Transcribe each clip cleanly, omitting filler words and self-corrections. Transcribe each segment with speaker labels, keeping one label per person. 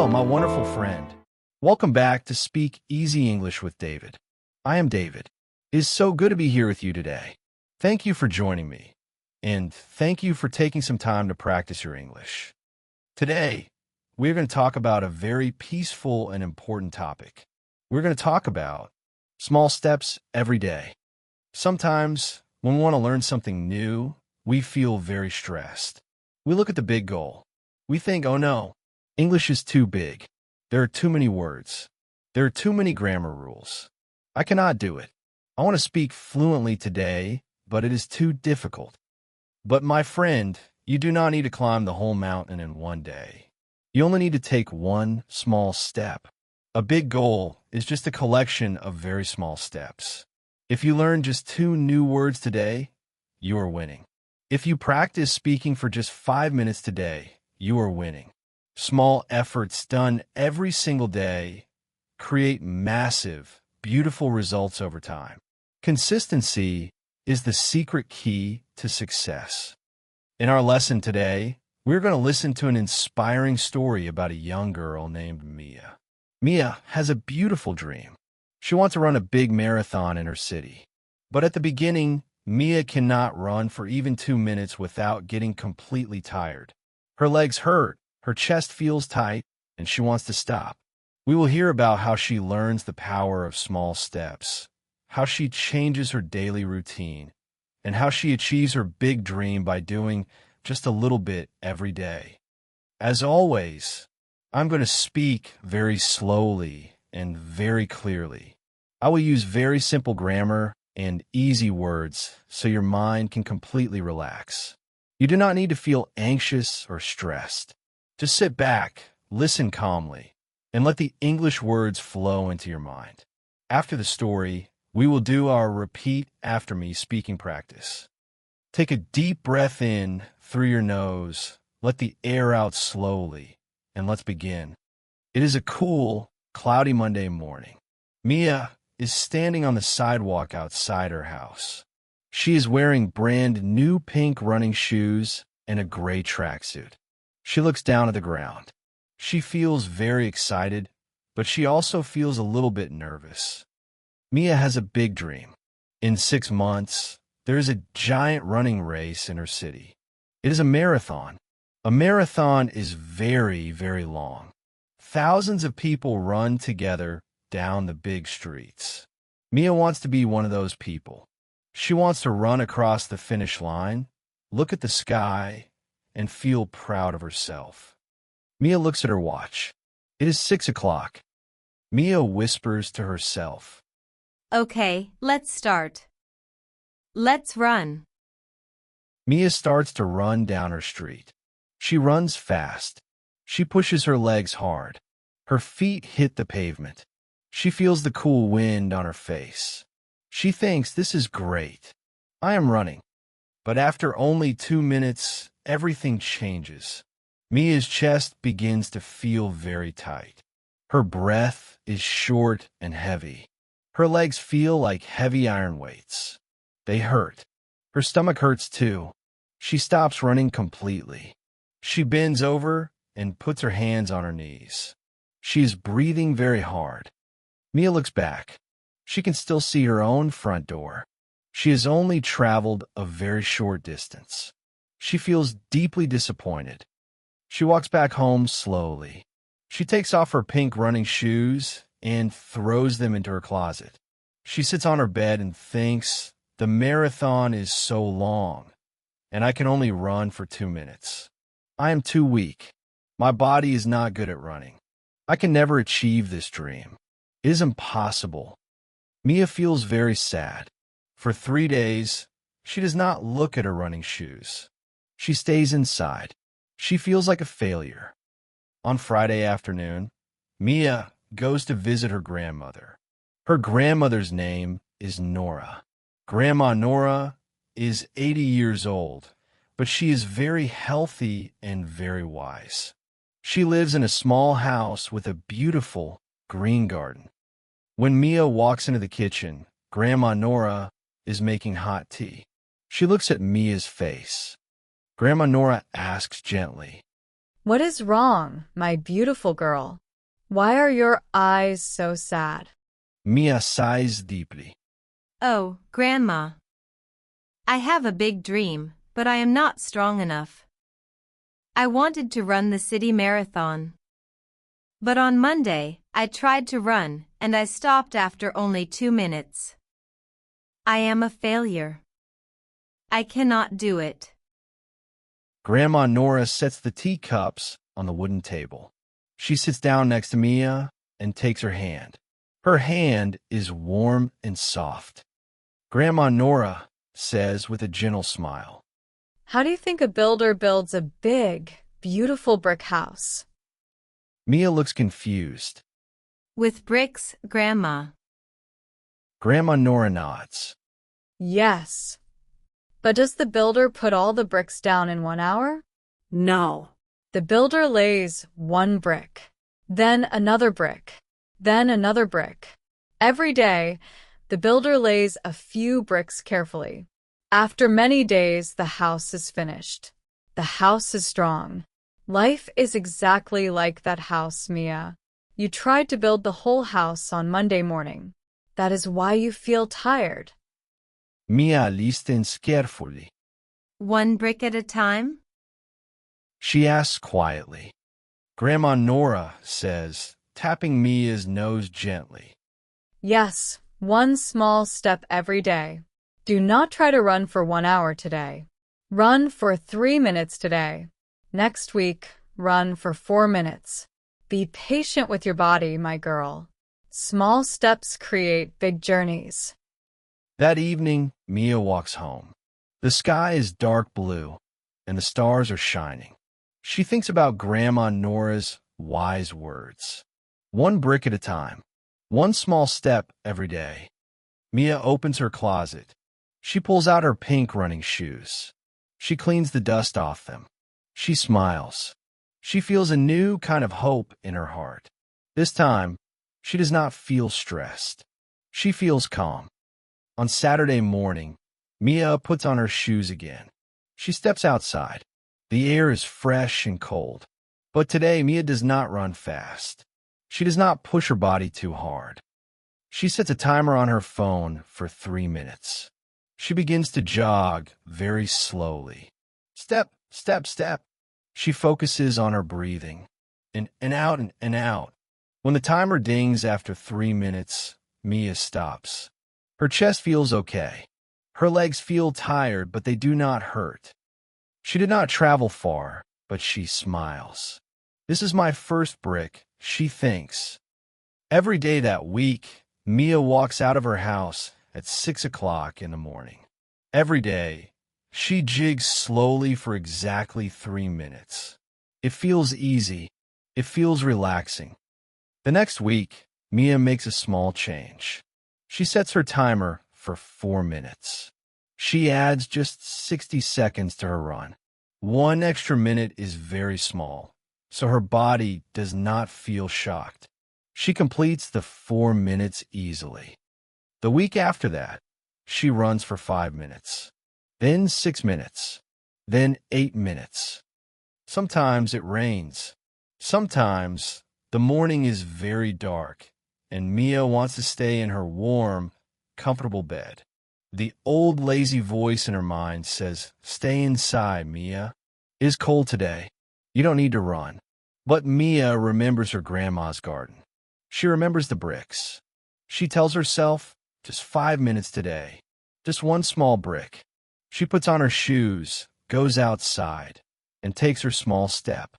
Speaker 1: Hello, my wonderful friend. Welcome back to Speak Easy English with David. I am David. It is so good to be here with you today. Thank you for joining me, and thank you for taking some time to practice your English. Today, we're going to talk about a very peaceful and important topic. We're going to talk about small steps every day. Sometimes, when we want to learn something new, we feel very stressed. We look at the big goal. We think, oh no, English is too big. There are too many words. There are too many grammar rules. I cannot do it. I want to speak fluently today, but it is too difficult. But my friend, you do not need to climb the whole mountain in one day. You only need to take one small step. A big goal is just a collection of very small steps. If you learn just 2 new words today, you are winning. If you practice speaking for just 5 minutes today, you are winning. Small efforts done every single day create massive, beautiful results over time. Consistency is the secret key to success. In our lesson today, we're going to listen to an inspiring story about a young girl named Mia. Mia has a beautiful dream. She wants to run a big marathon in her city. But at the beginning, Mia cannot run for even 2 minutes without getting completely tired. Her legs hurt, her chest feels tight, and she wants to stop. We will hear about how she learns the power of small steps, how she changes her daily routine, and how she achieves her big dream by doing just a little bit every day. As always, I'm going to speak very slowly and very clearly. I will use very simple grammar and easy words so your mind can completely relax. You do not need to feel anxious or stressed. Just sit back, listen calmly, and let the English words flow into your mind. After the story, we will do our repeat after me speaking practice. Take a deep breath in through your nose, let the air out slowly, and let's begin. It is a cool, cloudy Monday morning. Mia is standing on the sidewalk outside her house. She is wearing brand new pink running shoes and a gray tracksuit. She looks down at the ground. She feels very excited, but she also feels a little bit nervous. Mia has a big dream. In 6 months, there is a giant running race in her city. It is a marathon. A marathon is very, very long. Thousands of people run together down the big streets. Mia wants to be one of those people. She wants to run across the finish line, look at the sky, and feel proud of herself. Mia looks at her watch. It is 6 o'clock. Mia whispers to herself,
Speaker 2: Okay, let's start. Let's run.
Speaker 1: Mia starts to run down her street. She runs fast. She pushes her legs hard. Her feet hit the pavement. She feels the cool wind on her face. She thinks, this is great. I am running. But after only 2 minutes, everything changes. Mia's chest begins to feel very tight. Her breath is short and heavy. Her legs feel like heavy iron weights. They hurt. Her stomach hurts too. She stops running completely. She bends over and puts her hands on her knees. She is breathing very hard. Mia looks back. She can still see her own front door. She has only traveled a very short distance. She feels deeply disappointed. She walks back home slowly. She takes off her pink running shoes and throws them into her closet. She sits on her bed and thinks, the marathon is so long, and I can only run for 2 minutes. I am too weak. My body is not good at running. I can never achieve this dream. It is impossible. Mia feels very sad. For 3 days, she does not look at her running shoes. She stays inside. She feels like a failure. On Friday afternoon, Mia goes to visit her grandmother. Her grandmother's name is Nora. Grandma Nora is 80 years old, but she is very healthy and very wise. She lives in a small house with a beautiful green garden. When Mia walks into the kitchen, Grandma Nora is making hot tea. She looks at Mia's face. Grandma Nora asks gently,
Speaker 3: What is wrong, my beautiful girl? Why are your eyes so sad?
Speaker 1: Mia sighs deeply.
Speaker 2: Oh, Grandma. I have a big dream, but I am not strong enough. I wanted to run the city marathon. But on Monday, I tried to run, and I stopped after only 2 minutes. I am a failure. I cannot do it.
Speaker 1: Grandma Nora sets the teacups on the wooden table. She sits down next to Mia and takes her hand. Her hand is warm and soft. Grandma Nora says with a gentle smile,
Speaker 3: How do you think a builder builds a big, beautiful brick house?
Speaker 1: Mia looks confused.
Speaker 2: With bricks, Grandma.
Speaker 1: Grandma Nora nods.
Speaker 3: Yes. But does the builder put all the bricks down in 1 hour?
Speaker 4: No.
Speaker 3: The builder lays one brick, then another brick, then another brick. Every day, the builder lays a few bricks carefully. After many days, the house is finished. The house is strong. Life is exactly like that house, Mia. You tried to build the whole house on Monday morning. That is why you feel tired.
Speaker 1: Mia listens carefully.
Speaker 2: One brick at a time?
Speaker 1: She asks quietly. Grandma Nora says, tapping Mia's nose gently.
Speaker 3: Yes, one small step every day. Do not try to run for 1 hour today. Run for 3 minutes today. Next week, run for 4 minutes. Be patient with your body, my girl. Small steps create big journeys.
Speaker 1: That evening, Mia walks home. The sky is dark blue, and the stars are shining. She thinks about Grandma Nora's wise words. One brick at a time. One small step every day. Mia opens her closet. She pulls out her pink running shoes. She cleans the dust off them. She smiles. She feels a new kind of hope in her heart. This time, she does not feel stressed. She feels calm. On Saturday morning, Mia puts on her shoes again. She steps outside. The air is fresh and cold. But today, Mia does not run fast. She does not push her body too hard. She sets a timer on her phone for 3 minutes. She begins to jog very slowly. Step, step, step. She focuses on her breathing. In and out and out. When the timer dings after 3 minutes, Mia stops. Her chest feels okay. Her legs feel tired, but they do not hurt. She did not travel far, but she smiles. This is my first brick, she thinks. Every day that week, Mia walks out of her house at 6 o'clock in the morning. Every day, she jigs slowly for exactly 3 minutes. It feels easy. It feels relaxing. The next week, Mia makes a small change. She sets her timer for 4 minutes. She adds just 60 seconds to her run. 1 extra minute is very small, so her body does not feel shocked. She completes the 4 minutes easily. The week after that, she runs for 5 minutes, then 6 minutes, then 8 minutes. Sometimes it rains. Sometimes the morning is very dark, and Mia wants to stay in her warm, comfortable bed. The old lazy voice in her mind says, "Stay inside, Mia. It is cold today. You don't need to run." But Mia remembers her grandma's garden. She remembers the bricks. She tells herself, just 5 minutes today. Just one small brick. She puts on her shoes, goes outside, and takes her small step.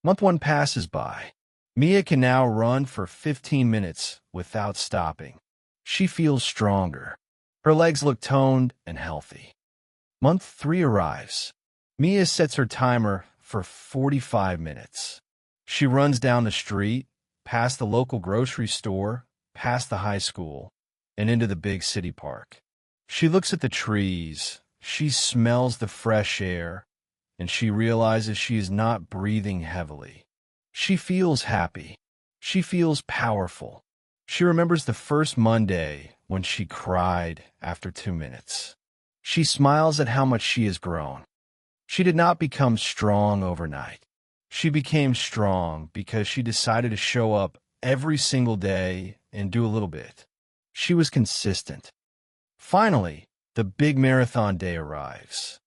Speaker 1: Month 1 passes by. Mia can now run for 15 minutes without stopping. She feels stronger. Her legs look toned and healthy. Month 3 arrives. Mia sets her timer for 45 minutes. She runs down the street, past the local grocery store, past the high school, and into the big city park. She looks at the trees. She smells the fresh air, and she realizes she is not breathing heavily. She feels happy. She feels powerful. She remembers the first Monday when she cried after 2 minutes. She smiles at how much she has grown. She did not become strong overnight. She became strong because she decided to show up every single day and do a little bit. She was consistent. Finally, the big marathon day arrives.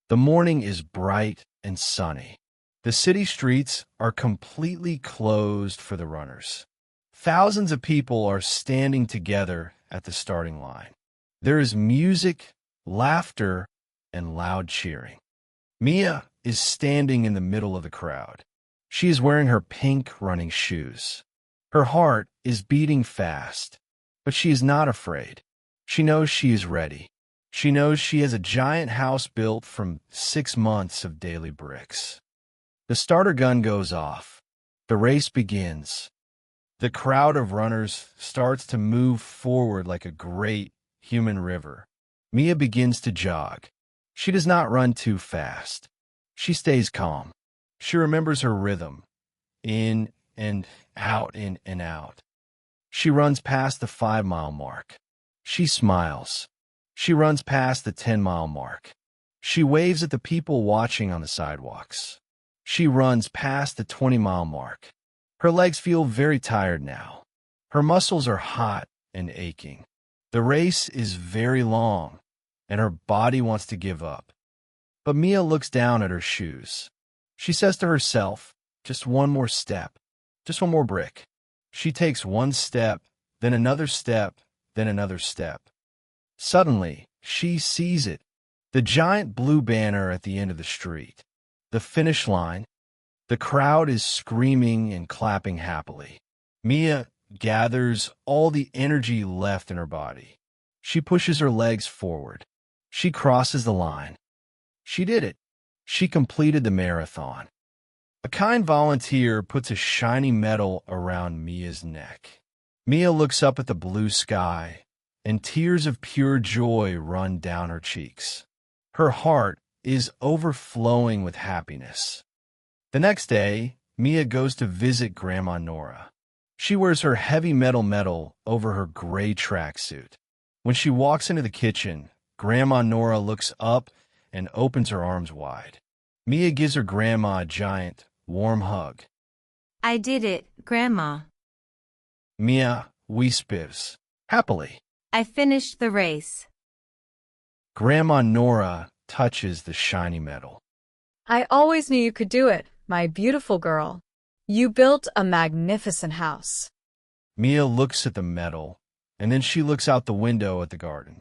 Speaker 1: The morning is bright and sunny. The city streets are completely closed for the runners. Thousands of people are standing together at the starting line. There is music, laughter, and loud cheering. Mia is standing in the middle of the crowd. She is wearing her pink running shoes. Her heart is beating fast, but she is not afraid. She knows she is ready. She knows she has a giant house built from 6 months of daily bricks. The starter gun goes off. The race begins. The crowd of runners starts to move forward like a great human river. Mia begins to jog. She does not run too fast. She stays calm. She remembers her rhythm, in and out, in and out. She runs past the 5-mile mark. She smiles. She runs past the 10-mile mark. She waves at the people watching on the sidewalks. She runs past the 20-mile mark. Her legs feel very tired now. Her muscles are hot and aching. The race is very long, and her body wants to give up. But Mia looks down at her shoes. She says to herself, just one more step, just one more brick. She takes one step, then another step, then another step. Suddenly, she sees it, the giant blue banner at the end of the street. The finish line. The crowd is screaming and clapping happily. Mia gathers all the energy left in her body. She pushes her legs forward. She crosses the line. She did it. She completed the marathon. A kind volunteer puts a shiny medal around Mia's neck. Mia looks up at the blue sky, and tears of pure joy run down her cheeks. Her heart is overflowing with happiness. The next day, Mia goes to visit Grandma Nora. She wears her heavy metal medal over her gray tracksuit. When she walks into the kitchen, Grandma Nora looks up and opens her arms wide. Mia gives her grandma a giant, warm hug.
Speaker 2: I did it, Grandma.
Speaker 1: Mia whispers happily.
Speaker 2: I finished the race.
Speaker 1: Grandma Nora touches the shiny medal.
Speaker 3: I always knew you could do it, my beautiful girl. You built a magnificent house.
Speaker 1: Mia looks at the medal, and then she looks out the window at the garden.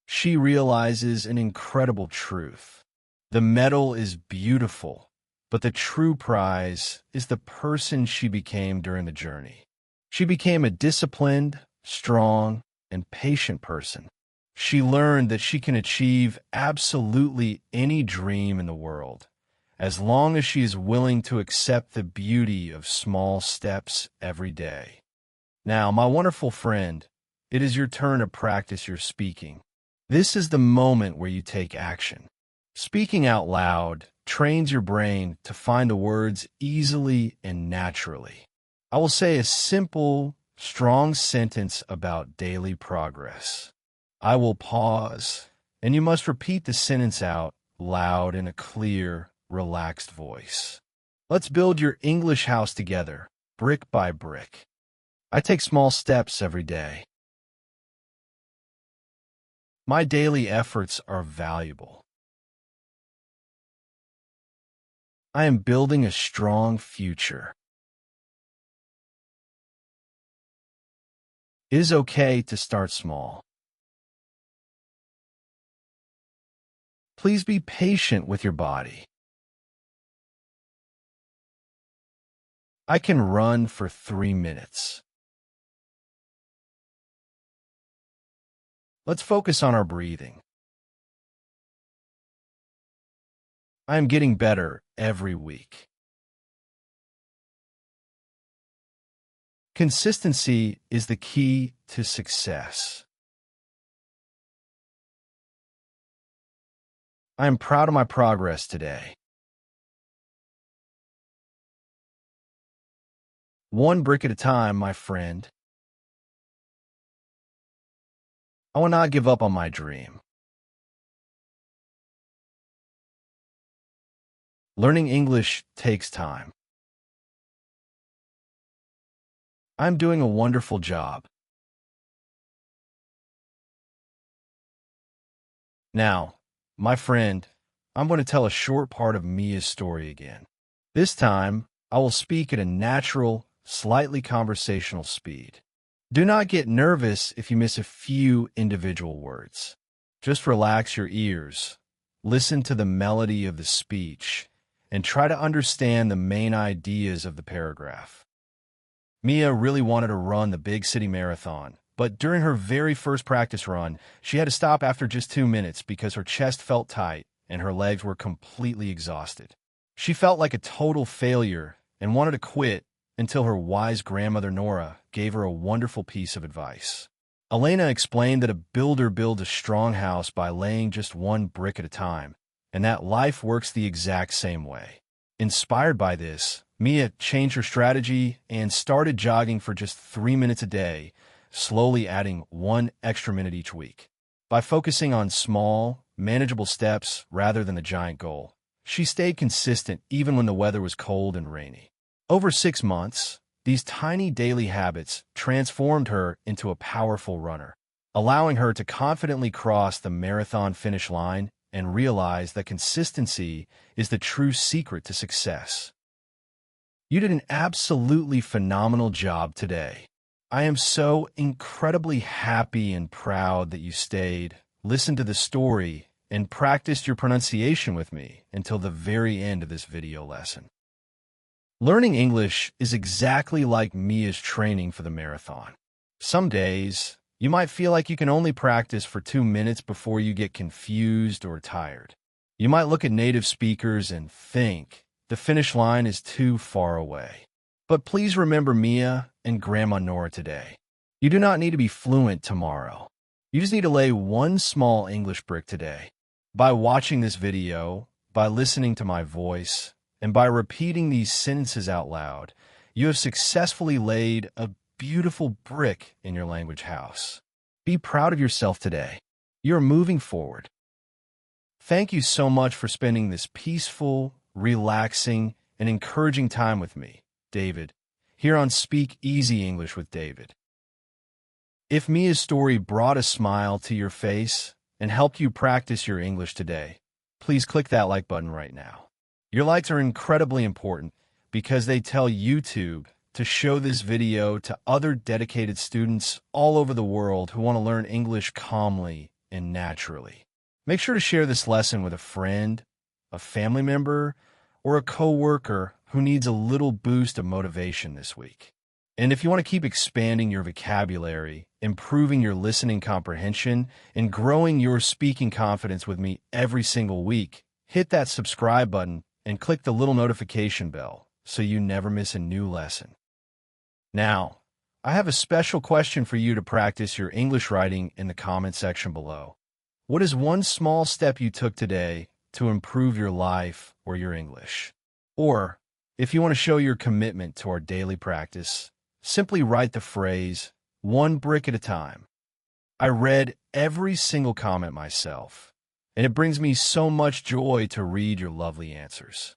Speaker 1: She realizes an incredible truth. The medal is beautiful, but the true prize is the person she became during the journey. She became a disciplined, strong, and patient person. She learned that she can achieve absolutely any dream in the world, as long as she is willing to accept the beauty of small steps every day. Now, my wonderful friend, it is your turn to practice your speaking. This is the moment where you take action. Speaking out loud trains your brain to find the words easily and naturally. I will say a simple, strong sentence about daily progress. I will pause, and you must repeat the sentence out loud in a clear, relaxed voice. Let's build your English house together, brick by brick. I take small steps every day. My daily efforts are valuable. I am building a strong future. It is okay to start small. Please be patient with your body. I can run for 3 minutes. Let's focus on our breathing. I am getting better every week. Consistency is the key to success. I am proud of my progress today. One brick at a time, my friend. I will not give up on my dream. Learning English takes time. I'm doing a wonderful job. Now, my friend, I'm going to tell a short part of Mia's story again. This time, I will speak at a natural, slightly conversational speed. Do not get nervous if you miss a few individual words. Just relax your ears, listen to the melody of the speech, and try to understand the main ideas of the paragraph. Mia really wanted to run the big city marathon, but during her very first practice run, she had to stop after just 2 minutes because her chest felt tight and her legs were completely exhausted. She felt like a total failure and wanted to quit until her wise grandmother Nora gave her a wonderful piece of advice. Elena explained that a builder builds a strong house by laying just one brick at a time, and that life works the exact same way. Inspired by this, Mia changed her strategy and started jogging for just 3 minutes a day, slowly adding 1 extra minute each week. By focusing on small, manageable steps rather than the giant goal, she stayed consistent even when the weather was cold and rainy. Over 6 months, these tiny daily habits transformed her into a powerful runner, allowing her to confidently cross the marathon finish line and realize that consistency is the true secret to success. You did an absolutely phenomenal job today. I am so incredibly happy and proud that you stayed, listened to the story, and practiced your pronunciation with me until the very end of this video lesson. Learning English is exactly like Mia's training for the marathon. Some days, you might feel like you can only practice for 2 minutes before you get confused or tired. You might look at native speakers and think the finish line is too far away. But please remember Mia and Grandma Nora today. You do not need to be fluent tomorrow. You just need to lay one small English brick today. By watching this video, by listening to my voice, and by repeating these sentences out loud, you have successfully laid a beautiful brick in your language house. Be proud of yourself today. You're moving forward. Thank you so much for spending this peaceful, relaxing, and encouraging time with me, David, here on Speak Easy English with David. If Mia's story brought a smile to your face and helped you practice your English today, please click that like button right now. Your likes are incredibly important because they tell YouTube to show this video to other dedicated students all over the world who want to learn English calmly and naturally. Make sure to share this lesson with a friend, a family member, or a coworker who needs a little boost of motivation this week. And if you want to keep expanding your vocabulary, improving your listening comprehension, and growing your speaking confidence with me every single week, hit that subscribe button and click the little notification bell so you never miss a new lesson. Now, I have a special question for you to practice your English writing in the comment section below. What is one small step you took today to improve your life or your English? Or, if you want to show your commitment to our daily practice, simply write the phrase, "one brick at a time." I read every single comment myself, and it brings me so much joy to read your lovely answers.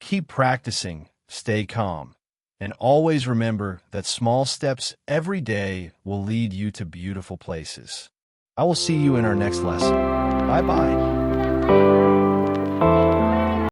Speaker 1: Keep practicing, stay calm, and always remember that small steps every day will lead you to beautiful places. I will see you in our next lesson. Bye-bye.